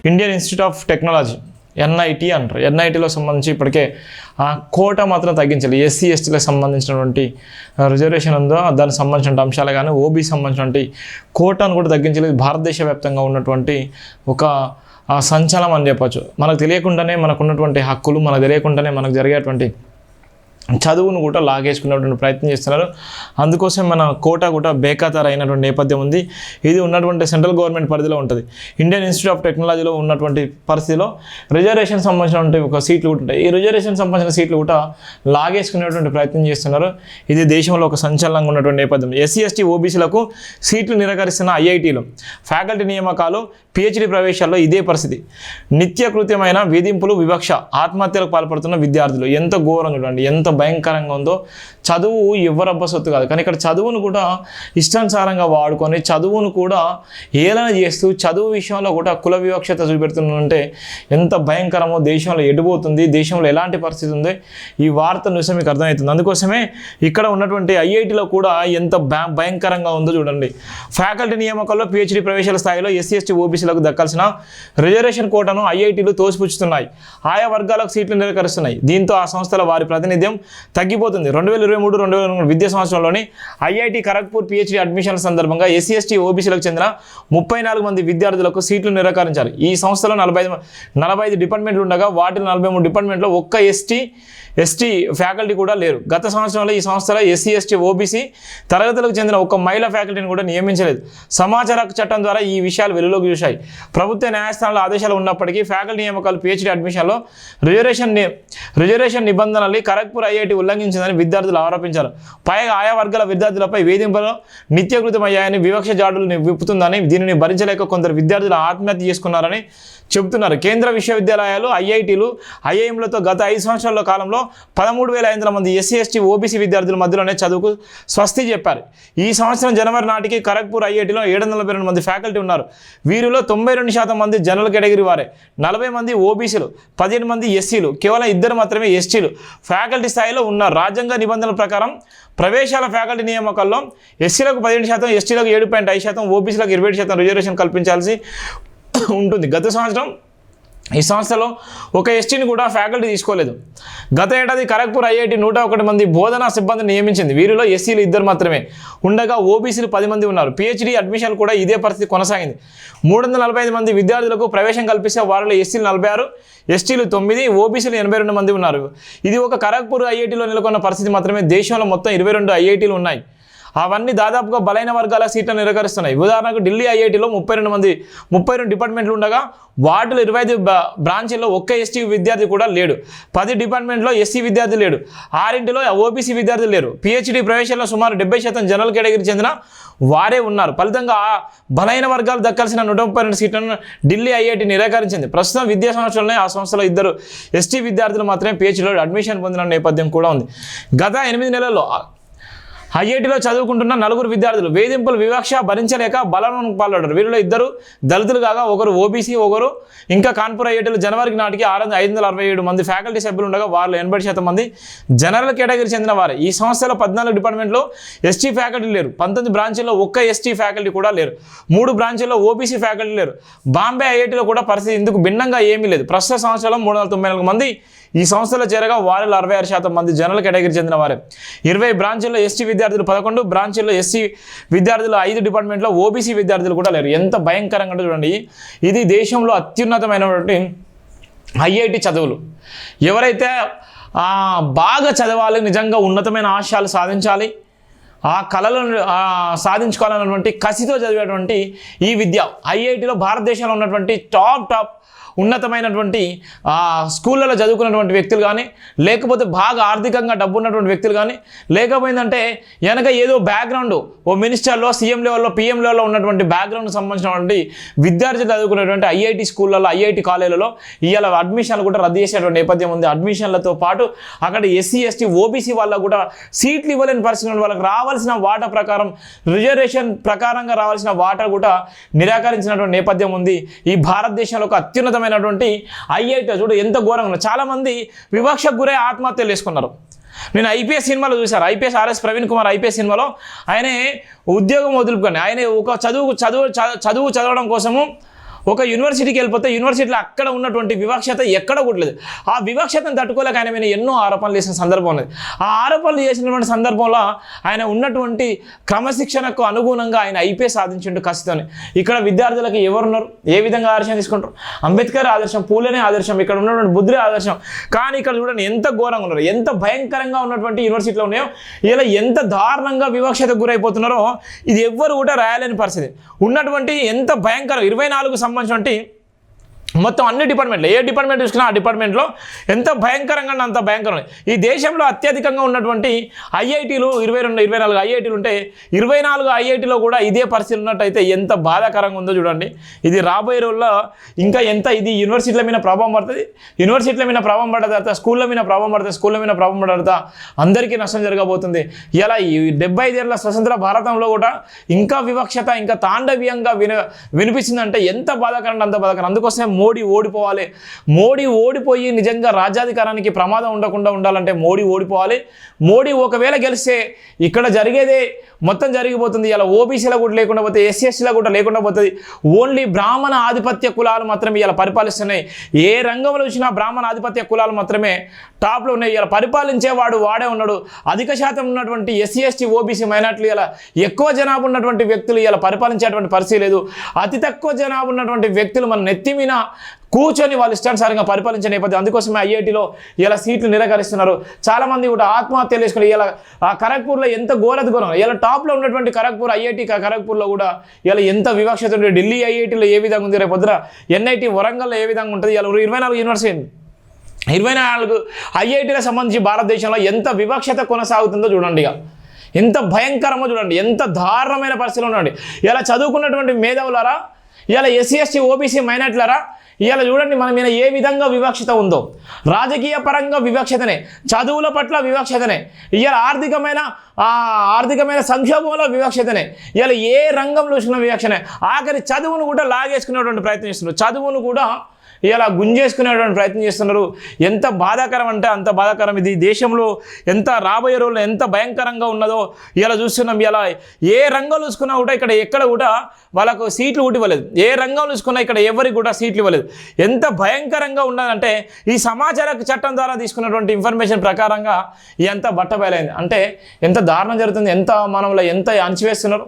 Indian institute of technology NIT అంటారు. ఎన్ఐటీలో సంబంధించి ఇప్పటికే కోటా మాత్రం తగ్గించాలి. ఎస్సీ ఎస్టీలకు సంబంధించినటువంటి రిజర్వేషన్ ఉందో దానికి సంబంధించిన అంశాలు కానీ ఓబీసీ సంబంధించినటువంటి కోటాను కూడా తగ్గించలేదు. భారతదేశ వ్యాప్తంగా ఉన్నటువంటి ఒక సంచలనం అని చెప్పచ్చు. మనకు తెలియకుండానే మనకు ఉన్నటువంటి హక్కులు, మనకు తెలియకుండానే మనకు జరిగేటువంటి చదువును కూడా లాగేసుకునేటువంటి ప్రయత్నం చేస్తున్నారు. అందుకోసం మన కోటా కూడా బేఖాతరు అయినటువంటి నేపథ్యం ఉంది. ఇది ఉన్నటువంటి సెంట్రల్ గవర్నమెంట్ పరిధిలో ఉంటుంది. ఇండియన్ ఇన్స్టిట్యూట్ ఆఫ్ టెక్నాలజీలో ఉన్నటువంటి పరిస్థితిలో రిజర్వేషన్ సంబంధించినటువంటి ఒక సీట్లు కూడా ఉంటాయి. ఈ రిజర్వేషన్ సంబంధించిన సీట్లు కూడా లాగేసుకునేటువంటి ప్రయత్నం చేస్తున్నారు. ఇది దేశంలో ఒక సంచలనంగా ఉన్నటువంటి నేపథ్యం. ఎస్సీ ఎస్టీ ఓబీసీలకు సీట్లు నిరాకరిస్తున్న ఐఐటీలు, ఫ్యాకల్టీ నియామకాలు, పిహెచ్డి ప్రవేశాల్లో ఇదే పరిస్థితి. నిత్యకృత్యమైన వేధింపులు, వివక్ష, ఆత్మహత్యలకు పాల్పడుతున్న విద్యార్థులు ఎంత ఘోరం చూడండి, ఎంత భయంకరంగా ఉందో. చదువు ఎవరబ్బ సొత్తు కాదు, కానీ ఇక్కడ చదువును కూడా ఇష్టానుసారంగా వాడుకొని చదువును కూడా ఏలన చేస్తూ చదువు విషయంలో కూడా కుల వివక్షత చూపెడుతుందంటే ఎంత భయంకరమో, దేశంలో ఎడిపోతుంది, దేశంలో ఎలాంటి పరిస్థితి ఉంది ఈ వార్త చూస్తే మీకు అర్థమవుతుంది. అందుకోసమే ఇక్కడ ఉన్నటువంటి ఐఐటీలో కూడా ఎంత భయంకరంగా ఉందో చూడండి. ఫ్యాకల్టీ నియామకాల్లో పిహెచ్డి ప్రవేశాల స్థాయిలో ఎస్సీ ఎస్టీ ఓబీసీలకు దక్కాల్సిన రిజర్వేషన్ కోటాను ఐఐటీలు తోసిపుచ్చుతున్నాయి. ఆయా వర్గాలకు సీట్లు నిరాకరిస్తున్నాయి. దీంతో ఆ సంస్థల వారి ప్రాతినిధ్యం తగ్గిపోతుంది. 2023-2024 విద్యా సంవత్సరంలోని ఐఐటి ఖరగ్పూర్ పిహెచ్డి అడ్మిషన్ల సందర్భంగా ఎస్సీ ఎస్టీ ఓబీసీలకు చెందిన 34 మంది విద్యార్థులకు సీట్లు నిరాకరించారు. ఈ సంస్థలో 45 డిపార్ట్మెంట్లు ఉండగా వాటిలో 43 డిపార్ట్మెంట్లో ఒక్క ఎస్టీ ఫ్యాకల్టీ కూడా లేరు. గత సంవత్సరంలో ఈ సంస్థలో ఎస్సీ ఎస్టీ ఓబీసీ తరగతులకు చెందిన ఒక్క మహిళా ఫ్యాకల్టీని కూడా నియమించలేదు. సమాచార హక్కు చట్టం ద్వారా ఈ విషయాలు వెలుగులోకి చూశాయి. ప్రభుత్వ న్యాయస్థానాల ఆదేశాలు ఉన్నప్పటికీ ఫ్యాకల్టీ నియామకాలు, పిహెచ్డి అడ్మిషన్లో రిజర్వేషన్ నిబంధనల్ని ఖరగ్పూర్ ఐఐటి ఉల్లంఘించిందని విద్యార్థులు ఆరోపించారు. పైగా ఆయా వర్గాల విద్యార్థులపై వేధింపులు నిత్యకృతమయ్యాయని, వివక్ష జాడులు విప్పుతుందని, దీనిని భరించలేక కొందరు విద్యార్థులు ఆత్మహత్య చేసుకున్నారని చెబుతున్నారు. కేంద్ర విశ్వవిద్యాలయాలు, ఐఐటీలు, ఐఐఎంలతో గత 5 సంవత్సరాల కాలంలో 13,500 మంది ఎస్సీ ఎస్టీ ఓబీసీ విద్యార్థుల మధ్యలోనే చదువుకు స్వస్తి చెప్పారు. ఈ సంవత్సరం జనవరి నాటికి ఖరగ్పూర్ ఐఐటీలో 742 మంది ఫ్యాకల్టీ ఉన్నారు. వీరిలో 92% మంది జనరల్ కేటగిరీ వారే, 40 మంది ఓబీసీలు, 15 మంది ఎస్సీలు, కేవలం 2 మాత్రమే ఎస్టీలు ఫ్యాకల్టీ స్థాయిలో ఉన్నారు. రాజ్యాంగ నిబంధనల ప్రకారం ప్రవేశాల ఫ్యాకల్టీ నియామకాల్లో ఎస్సీలకు 17%, ఎస్టీలకు 7.5%, ఓబీసీలకు 27% రిజర్వేషన్ కల్పించాల్సి ఉంటుంది. గత సంవత్సరం ఈ సంస్థలో ఒక ఎస్టీని కూడా ఫ్యాకల్టీ తీసుకోలేదు. గత ఏడాది ఖరగ్పూర్ ఐఐటి 101 మంది బోధనా సిబ్బందిని నియమించింది. వీరిలో ఎస్సీలు 2 మాత్రమే ఉండగా ఓబీసీలు 10 మంది ఉన్నారు. పిహెచ్డి అడ్మిషన్ కూడా ఇదే పరిస్థితి కొనసాగింది. 345 మంది విద్యార్థులకు ప్రవేశం కల్పిస్తే వారిలో ఎస్సీలు 46, ఎస్టీలు 9, ఓబీసీలు 82 మంది ఉన్నారు. ఇది ఒక ఖరగ్పూర్ ఐఐటిలో నెలకొన్న పరిస్థితి మాత్రమే. దేశంలో మొత్తం 22 ఐఐటీలు ఉన్నాయి. అవన్నీ దాదాపుగా బలైన వర్గాల సీట్లను నిరాకరిస్తున్నాయి. ఉదాహరణకు ఢిల్లీ ఐఐటీలో 32 డిపార్ట్మెంట్లు ఉండగా వాటిలో 25 బ్రాంచీల్లో ఒక్క ఎస్టీ విద్యార్థి కూడా లేడు. 10 డిపార్ట్మెంట్లో ఎస్సీ విద్యార్థి లేడు. 6 ఓబీసీ విద్యార్థులు లేరు. పిహెచ్డి ప్రవేశాల్లో సుమారు 70% జనరల్ కేటగిరీ చెందిన వారే ఉన్నారు. ఫలితంగా బలైన వర్గాలు దక్కాల్సిన 132 సీట్లను ఢిల్లీ ఐఐటి నిరాకరించింది. ప్రస్తుతం విద్యా సంవత్సరంలో ఆ సంస్థలో 2 ఎస్టీ విద్యార్థులు మాత్రమే పిహెచ్డిలో అడ్మిషన్ పొందిన నేపథ్యం కూడా ఉంది. గత 8 నెలల్లో ఐఐటిలో చదువుకుంటున్న 4 విద్యార్థులు వేధింపులు, వివక్ష భరించలేక బలవన్కు పాల్పడ్డారు. వీరిలో 2 దళితులు కాగా ఒకరు ఓబీసీ, ఒకరు ఇంకా కాన్పూర్ ఐఐటిలో జనవరికి నాటికి 567 మంది ఫ్యాకల్టీ సభ్యులు ఉండగా వారిలో 80% మంది జనరల్ కేటగిరీ చెందిన వారే. ఈ సంస్థలో 14 డిపార్ట్మెంట్లో ఎస్టీ ఫ్యాకల్టీ లేరు. 19 బ్రాంచీల్లో ఒక్క ఎస్టీ ఫ్యాకల్టీ కూడా లేరు. 3 బ్రాంచీల్లో ఓబీసీ ఫ్యాకల్టీ లేరు. బాంబే ఐఐటిలో కూడా పరిస్థితి ఇందుకు భిన్నంగా ఏమీ లేదు. ప్రస్తుత సంవత్సరంలో 394 మంది ఈ సంస్థలో చేరగా వారిలో 66% మంది జనరల్ కేటగిరీ చెందిన వారే. 20 బ్రాంచీల్లో ఎస్టీ విద్యార్థులు 11, బ్రాంచీల్లో ఎస్సీ విద్యార్థులు 5, డిపార్ట్మెంట్లో ఓబీసీ విద్యార్థులు కూడా లేరు. ఎంత భయంకరంగా చూడండి. ఇది దేశంలో అత్యున్నతమైనటువంటి ఐఐటి చదువులు. ఎవరైతే బాగా చదవాలి, నిజంగా ఉన్నతమైన ఆశయాలు సాధించాలి, ఆ కళలను సాధించుకోవాలన్నటువంటి కసితో చదివేటువంటి ఈ విద్య ఐఐటిలో భారతదేశంలో ఉన్నటువంటి టాప్ ఉన్నతమైనటువంటి స్కూళ్ళలో చదువుకున్నటువంటి వ్యక్తులు కానీ, లేకపోతే బాగా ఆర్థికంగా డబ్బు ఉన్నటువంటి వ్యక్తులు కానీ, లేకపోయిందంటే వెనక ఏదో బ్యాక్గ్రౌండ్ ఓ మినిస్టర్లో, సీఎం లెవెల్లో, పీఎం లెవెల్లో ఉన్నటువంటి బ్యాక్గ్రౌండ్ సంబంధించినటువంటి విద్యార్థులు చదువుకున్నటువంటి ఐఐటి స్కూళ్ళలో, ఐఐటి కాలేజీలలో ఇవాళ అడ్మిషన్లు కూడా రద్దు చేసేటువంటి నేపథ్యం ఉంది. అడ్మిషన్లతో పాటు అక్కడ ఎస్సీ ఎస్టీ ఓబీసీ వాళ్ళకు కూడా సీట్లు ఇవ్వలేని పరిస్థితి, వాళ్ళకి రావాల్సిన వాటా ప్రకారం, రిజర్వేషన్ ప్రకారంగా రావాల్సిన వాటా కూడా నిరాకరించినటువంటి నేపథ్యం ఉంది. ఈ భారతదేశంలో ఒక అత్యున్నతమైన ఐఐటి చూడు ఎంత ఘోరంగా ఉన్నారు. చాలా మంది వివక్షకు గురై ఆత్మహత్యలు చేసుకున్నారు. నేను ఐపీఎస్ సినిమాలో చూశాను. IPS RS Praveen Kumar IPS సినిమాలో ఆయనే ఉద్యోగం వదులుకొని ఆయన ఒక చదువు చదవడం కోసము ఒక యూనివర్సిటీకి వెళ్ళిపోతే యూనివర్సిటీలో అక్కడ ఉన్నటువంటి వివక్షత ఎక్కడ కూడా లేదు. ఆ వివక్షతను తట్టుకోలేక ఆయన మీద ఎన్నో ఆరోపణలు చేసిన సందర్భం ఉన్నది. ఆ ఆరోపణలు చేసినటువంటి సందర్భంలో ఆయన ఉన్నటువంటి క్రమశిక్షణకు అనుగుణంగా ఆయన ఐపీఎస్ సాధించిండు కసితోని. ఇక్కడ విద్యార్థులకు ఎవరున్నారు, ఏ విధంగా ఆదర్శం తీసుకుంటారు? అంబేద్కర్ ఆదర్శం, పూలేనే ఆదర్శం, ఇక్కడ ఉన్నటువంటి బుద్ధుడే ఆదర్శం. కానీ ఇక్కడ చూడండి ఎంత ఘోరంగా ఉన్నారు, ఎంత భయంకరంగా ఉన్నటువంటి యూనివర్సిటీలో ఉన్నాయో, ఇలా ఎంత దారుణంగా వివక్షతకు గురైపోతున్నారో ఇది ఎవ్వరు కూడా రాయలేని పరిస్థితి ఉన్నటువంటి. ఎంత భయంకరం 24 సంబంధించినటువంటి మొత్తం అన్ని డిపార్ట్మెంట్లు, ఏ డిపార్ట్మెంట్ చూసుకున్నా ఆ డిపార్ట్మెంట్లో ఎంత భయంకరంగా అంత భయంకరం. ఈ దేశంలో అత్యధికంగా ఉన్నటువంటి ఐఐటీలు 22-24 ఐఐటీలు ఉంటే 24 ఐఐటీలో కూడా ఇదే పరిస్థితి ఉన్నట్టయితే ఎంత బాధాకరంగా ఉందో చూడండి. ఇది రాబోయే రోజుల్లో ఇంకా ఎంత ఇది యూనివర్సిటీల మీద ప్రభావం పడుతుంది. యూనివర్సిటీల మీద ప్రభావం పడ్డ తర్వాత స్కూళ్ళ మీద ప్రభావం పడుతుంది, స్కూళ్ళ మీద ప్రభావం పడ్డ తర్వాత అందరికీ నష్టం జరగబోతుంది. ఇలా ఈ 75 ఏళ్ల స్వతంత్ర భారతంలో కూడా ఇంకా వివక్షత ఇంకా తాండవ్యంగా వినిపించిందంటే ఎంత బాధాకరం, అంత బాధాకరం. అందుకోసమే మోడీ ఓడిపోవాలి. మోడీ ఓడిపోయి నిజంగా రాజ్యాధికారానికి ప్రమాదం ఉండకుండా ఉండాలంటే మోడీ ఓడిపోవాలి. మోడీ ఒకవేళ గెలిస్తే ఇక్కడ జరిగేదే మొత్తం జరిగిపోతుంది. ఇలా ఓబీసీలో కూడా లేకుండా పోతే, ఎస్సీఎస్టీలో కూడా లేకుండా పోతుంది. ఓన్లీ బ్రాహ్మణ ఆధిపత్య కులాలు మాత్రమే ఇలా పరిపాలిస్తున్నాయి. ఏ రంగంలో వచ్చినా బ్రాహ్మణ ఆధిపత్య కులాలు మాత్రమే టాప్లో ఉన్నాయి. ఇలా పరిపాలించేవాడు వాడే ఉన్నాడు. అధిక శాతం ఉన్నటువంటి ఎస్సీ ఎస్టీ ఓబీసీ మైనార్టీలు ఇలా ఎక్కువ జనాభా ఉన్నటువంటి వ్యక్తులు ఇలా పరిపాలించేటువంటి పరిస్థితి లేదు. అతి తక్కువ జనాభా ఉన్నటువంటి వ్యక్తులు మన నెత్తి మీద కూర్చొని వాళ్ళు ఇష్టానుసారంగా పరిపాలించే నేపథ్యం. అందుకోసమే ఐఐటీలో ఇలా సీట్లు నిరాకరిస్తున్నారు. చాలామంది కూడా ఆత్మహత్యలు చేసుకుని ఇలా ఆ ఖరగ్పూర్లో ఎంత ఘోరం ఇలా టాప్లో ఉన్నటువంటి ఖరగ్పూర్ ఐఐటీ ఖరగ్పూర్లో కూడా ఇలా ఎంత వివక్షత ఉంటుంది. ఢిల్లీ ఐఐటీలో ఏ విధంగా ఉంది, రేపు పొద్దున ఎన్ఐటీ వరంగల్లో ఏ విధంగా ఉంటుంది. ఇలా 24 యూనివర్సిటీ 24 ఐఐటీలకు సంబంధించి భారతదేశంలో ఎంత వివక్షత కొనసాగుతుందో చూడండి. ఇక ఎంత భయంకరమో చూడండి, ఎంత దారుణమైన పరిస్థితులు ఉండండి. ఇలా చదువుకున్నటువంటి మేధావులారా, ఇలా ఎస్సీ ఎస్టీ ఓబీసీ మైనార్టీలారా, ఇలా చూడండి మన మీద ఏ విధంగా వివక్షత ఉందో. రాజకీయ పరంగా వివక్షతనే, చదువుల పట్ల వివక్షతనే, ఇలా ఆర్థికమైన సంక్షోభంలో వివక్షతనే, ఇలా ఏ రంగంలో చూసిన వివక్షనే. ఆఖరి చదువును కూడా లాగేసుకునేటువంటి ప్రయత్నం చేస్తున్నారు. చదువును కూడా ఇలా గుంజేసుకునేటువంటి ప్రయత్నం చేస్తున్నారు. ఎంత బాధాకరం అంటే అంత బాధాకరం. ఇది దేశంలో ఎంత రాబోయే రోజుల్లో ఎంత భయంకరంగా ఉన్నదో ఇలా చూస్తున్నాం. ఇలా ఏ రంగంలో చూసుకున్నా కూడా ఇక్కడ ఎక్కడ కూడా వాళ్ళకు సీట్లు కూడా ఇవ్వలేదు. ఏ రంగంలో చూసుకున్నా ఇక్కడ ఎవరికి కూడా సీట్లు ఇవ్వలేదు. ఎంత భయంకరంగా ఉన్నదంటే ఈ సమాచార చట్టం ద్వారా తీసుకున్నటువంటి ఇన్ఫర్మేషన్ ప్రకారంగా ఎంత బట్టబయలైంది అంటే ఎంత దారుణం జరుగుతుంది, ఎంత మనలో ఎంత అణచివేస్తున్నారు.